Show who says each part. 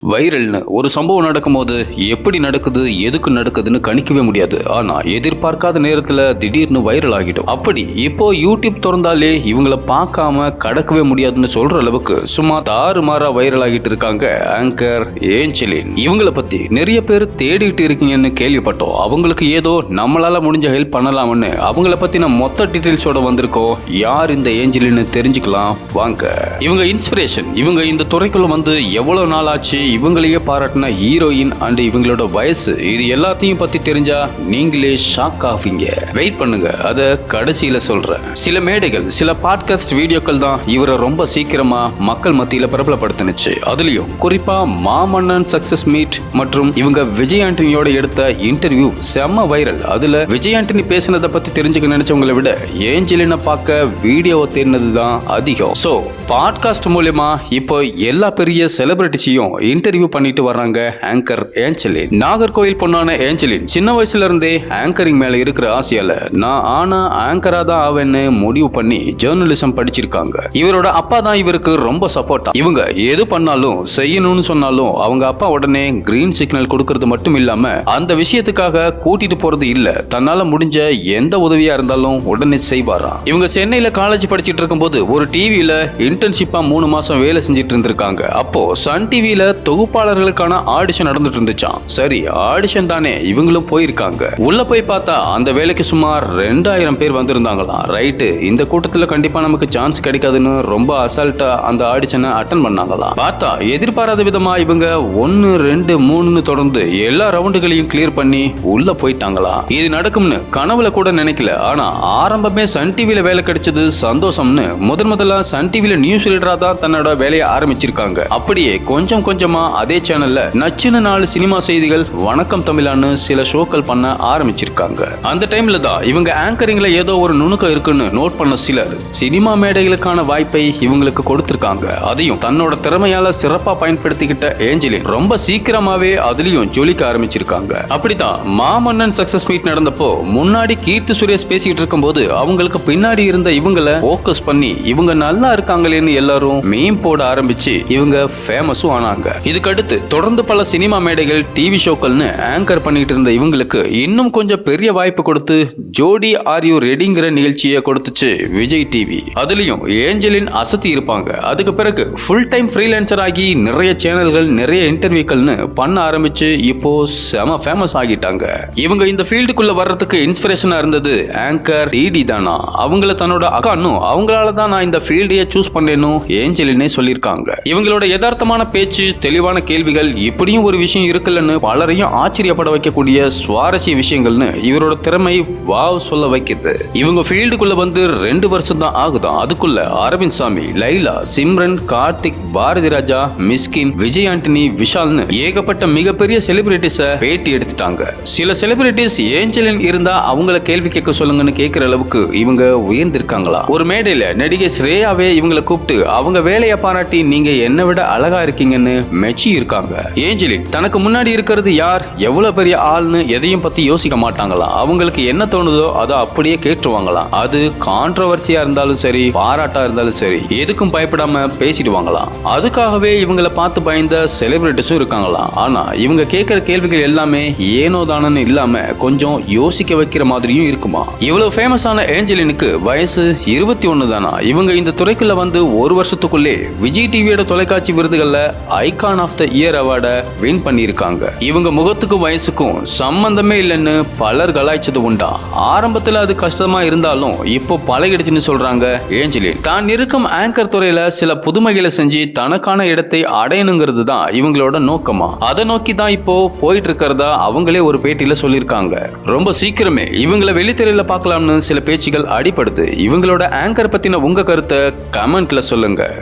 Speaker 1: வைரல்னு ஒரு சம்பவம் நடக்கும்போது எப்படி நடக்குது எதுக்கு நடக்குதுன்னு கணிக்கவே முடியாது. ஆனா எதிர்பார்க்காத நேரத்துல திடீர்னு வைரல் ஆகிடும். அப்படி இப்போ யூடியூப் திறந்தாலே இவங்கள பார்க்காம கடக்கவே முடியாதுன்னு சொல்ற அளவுக்கு சும்மா தாறுமாறா வைரல் ஆகிட்டு இருக்காங்க ஆங்கர் ஏஞ்சலின். இவங்கள பத்தி நிறைய பேர் தேடிட்டு இருக்கீங்கன்னு கேள்விப்பட்டோம். அவங்களுக்கு ஏதோ நம்மளால முடிஞ்ச ஹெல்ப் பண்ணலாம்னு அவங்கள பத்தின மொத்த டீடைல்ஸோட வந்திருக்கோம். யார் இந்த ஏஞ்சலின்னு தெரிஞ்சுக்கலாம் வாங்க. இவங்க இன்ஸ்பிரேஷன். இவங்க இந்த துறைக்குள்ள வந்து எவ்வளவு நாள் ஆச்சு, இவங்களையே பாராட்டின ஹீரோயின் அண்ட் இவங்களோட வயசு, இது எல்லாத்தையும் பத்தி தெரிஞ்சா நீங்களே ஷாக் ஆவீங்க. வெயிட் பண்ணுங்க, அத கடைசியில சொல்றேன். சில மேடைகள் சில பாட்காஸ்ட் வீடியோக்கள் தான் இவரை ரொம்ப சீக்கிரமா மக்கள் மத்தியில பிரபலப்படுத்தினுச்சு. அதுலயும் குறிப்பா மாமன்னன் சக்சஸ் மீட் மற்றும் இவங்க விஜய் ஆண்டனியோட எடுத்த இன்டர்வியூ செம்ம வைரல். அதுல விஜய் ஆண்டனி பேசினதை பத்தி தெரிஞ்சுக்க நினைச்சவங்களை விட ஏஞ்சலினை பார்க்க வீடியோவை தேடினதுதான் அதிகம். சோ பாட்காஸ்ட் மூலமா இப்போ எல்லா பெரிய செலிபிரிட்டிஸையும் இன்டர்வியூ பண்ணிட்டு வர்றாங்க ஆங்கர் ஏஞ்சலின். நாகர்கோவில் பொண்ணான ஏஞ்சலின் சின்ன வயசுல இருந்தே ஆங்கரிங் மேல இருக்கிற ஆசையால நான் ஆங்கரா தான் ஆவேன்னு முடிவு பண்ணி ஜேர்னலிசம் படிச்சிருக்காங்க. இவரோட அப்பா தான் இவருக்கு ரொம்ப சப்போர்ட்டா. இவங்க எது பண்ணாலும் செய்யணும்னு சொன்னாலும் அவங்க அப்பா உடனே கிரீன் சிக்னல் கொடுக்கறது மட்டும் இல்லாம அந்த விஷயத்துக்காக கூட்டிட்டு போறது இல்ல, தன்னால முடிஞ்ச எந்த உதவியா இருந்தாலும் உடனே செய்வாராம். இவங்க சென்னையில காலேஜ் படிச்சிட்டு இருக்கும்போது ஒரு டிவியில இன்டர்ன்ஷிப்பா 3 மாசம் வேலை செஞ்சிட்டு இருந்திருக்காங்க. அப்போ சன் டிவியில தொகுப்பாளர்களுக்கான ஆடிஷன் நடந்துட்டு இருந்துச்சாம். சரி, ஆடிஷன் தானே, இவங்களும் போயிருக்காங்க. உள்ள போய் பார்த்தா அந்த வேலைக்கு சுமார் 2000 பேர் வந்திருந்தாங்களாம். ரைட்டு, இந்த கூட்டத்துல கண்டிப்பா நமக்கு சான்ஸ் கிடைக்காதுன்னு ரொம்ப அசால்ட்டா அந்த ஆடிஷனை அட்டன் பண்ணாங்களாம். பார்த்தா எதிர்பாராத விதமா இவங்க 1, 2, 3ன்னு தொடர்ந்து எல்லா ரவுண்டுகளையும் கிளியர் பண்ணி உள்ள போயிட்டாங்களாம். இது நடக்கும்னு கனவுல கூட நினைக்கல. ஆனா ஆரம்பமே சன் டிவியில வேலை கிடைச்சது சந்தோஷம்னு முதல்ல சன் டிவியில நியூஸ் ரீடரா தான் தன்னோட வேலையை ஆரம்பிச்சிருக்காங்க. அப்படியே கொஞ்சம் கொஞ்சமா அதே சேனல்ல நச்சுன்னு 4 சினிமா செய்திகள், வணக்கம் தமிழான்னு சில ஷோக்கள் பண்ண ஆரம்பிச்சிருக்காங்க. அந்த டைம்ல தான் இவங்க ஆங்கரிங்ல ஏதோ ஒரு நுணுக்கம் இருக்குன்னு நோட் பண்ண சிலர் சினிமா மேடைகளுக்கான வாய்ப்பை இவங்களுக்கு கொடுத்திருக்காங்க. அதையும் தன்னோட திறமையால சிறப்பா பயன்படுத்திக்கிட்ட ஏஞ்சலின் ரொம்ப சீக்கிரமாவே அதுலயும் ஜொலிக்க ஆரம்பிச்சிருக்காங்க. அப்படித்தான் மாமன்னன் சக்சஸ் மீட் நடந்தப்போ முன்னாடி கீர்த்தி சுரேஷ் பேசிட்டு இருக்கும்போது அவங்களுக்கு பின்னாடி இருந்த இவங்களை போக்கஸ் பண்ணி இவங்க நல்லா இருக்காங்களேன்னு எல்லாரும் மீம் போட ஆரம்பிச்சு இவங்க ஃபேமஸும் ஆனாங்க. இதுக்கடுத்து தொடர்ந்து பல சினிமா மேடைகள், டிவி ஷோக்கள்னு ஆங்கர் பண்ணிட்டு இருந்த இவங்களுக்கு இன்னும் கொஞ்சம் பெரிய வாய்ப்பு கொடுத்து ஜோடி ஆர் யூ ரெடிங்கிற நிகழ்ச்சியை கொடுத்துச்சு விஜய் டிவி. அதுலயும் ஏஞ்சலின் அசத்தி இருப்பாங்க. அதுக்கு பிறகு ஃபுல் டைம் ஃப்ரீலான்சர் ஆகி நிறைய சேனல்கள், நிறைய இன்டர்வியூக்கள்னு பண்ண ஆரம்பிச்சு இப்போ செம ஃபேமஸ் ஆகிட்டாங்க. இவங்க இந்த ஃபீல்டுக்குள்ள வர்றதுக்கு இன்ஸ்பிரேஷனா இருந்தது ஆங்கர் டிடி தானா. அவங்கள தன்னோட அக்கானும் அவங்களால தான் நான் இந்த ஃபீல்டையே சூஸ் பண்ணேன்னு ஏஞ்சலினே சொல்லியிருக்காங்க. இவங்களோட யதார்த்தமான பேச்சு, தெளிவான கேள்விகள், இப்படியும் ஒரு விஷயம் இருக்குல்லன்னு பலரையும் ஆச்சரியப்பட வைக்கக்கூடிய சுவாரஸ்ய விஷயங்கள்னு இவரோட திறமை வாவ் சொல்ல வைக்கிறது. இவங்க ஃபீல்டுக்குள்ள வந்து 2 வருஷம் தான் ஆகுதான். அதுக்குள்ள அரவிந்த் சாமி, லைலா, சிம்ரன், கார்த்திக், பாரதி ராஜா, மிஸ்கின், விஜய் ஆண்டனி, விஷால்னு ஏகப்பட்ட மிகப்பெரிய செலிபிரிட்டிஸ பேட்டி எடுத்துட்டாங்க. சில செலிபிரிட்டிஸ் ஏஞ்சலின் இருந்தா அவங்கள கேள்வி கேட்க சொல்லுங்கன்னு கேட்கிற அளவுக்கு இவங்க உயர்ந்திருக்காங்களா. ஒரு மேடையில நடிகை ஸ்ரேயாவே இவங்களை கூப்பிட்டு அவங்க வேலையை பாராட்டி நீங்க என்னை விட அழகா இருக்கீங்கன்னு மெச்சி இருக்காங்க. ஏஞ்சலின் தனக்கு முன்னாடி இருக்கிறது யார், எவ்வளவு பெரிய ஆள்னு எதையும் பத்தி யோசிக்க மாட்டாங்களாம். அவங்களுக்கு என்ன தோணுதோ அதை அப்படியே கேட்டுருவாங்களாம். அது கான்ட்ரோவர்சியா இருந்தாலும் சரி, பாராட்டா இருந்தாலும் சரி, எதுக்கும் பயப்படாம பேசிடுவாங்களாம். அதுக்காகவே இவங்களை பார்த்து பயந்த செலிபிரிட்டிஸும் இருக்காங்களாம். ஆனா இவங்க கேட்கிற கேள்விகள் எல்லாமே ஏனோ தானன்னு இல்லாம கொஞ்சம் யோசிக்க வைக்கிற மாதிரியும் இருக்குமா. இவ்வளவு ஃபேமஸான ஏஞ்சலினுக்கு வயசு 21 தானா. இவங்க இந்த துறைக்குள்ள வந்து 1 வருஷத்துக்குள்ளே விஜய் டிவியோட தொலைக்காட்சி விருதுகள்ல ஐகான் ஆஃப் த இயர் அவார்டை வின் பண்ணியிருக்காங்க. இவங்க முகத்துக்கும் வயசுக்கும் சம்பந்தமே இல்லைன்னு பலர் கலாய்ச்சது உண்டா. ஆரம்பத்துல அது கஷ்டமா இருந்தாலும் இப்போ பழகிடுச்சுன்னு சொல்றாங்க ஏஞ்சலின். தான் இருக்கும் ஆங்கர் துறையில சில புதுமைகளை செஞ்சு தனக்கான இடத்தை அடையணுங்கிறது தான் இவங்களோட நோக்கமா. அதை நோக்கி தான் இப்போ போயிட்டு இருக்கிறதா அவங்களே ஒரு பேட்டியில சொல்லியிருக்காங்க. ரொம்ப சீக்கிரமே இவங்களை வெளித்திரையில பார்க்கலாம்னு சில பேச்சுகள் அடிபடுது. இவங்களோட ஆங்கர் பத்தின உங்க கருத்தை கமெண்ட்ல சொல்லுங்க.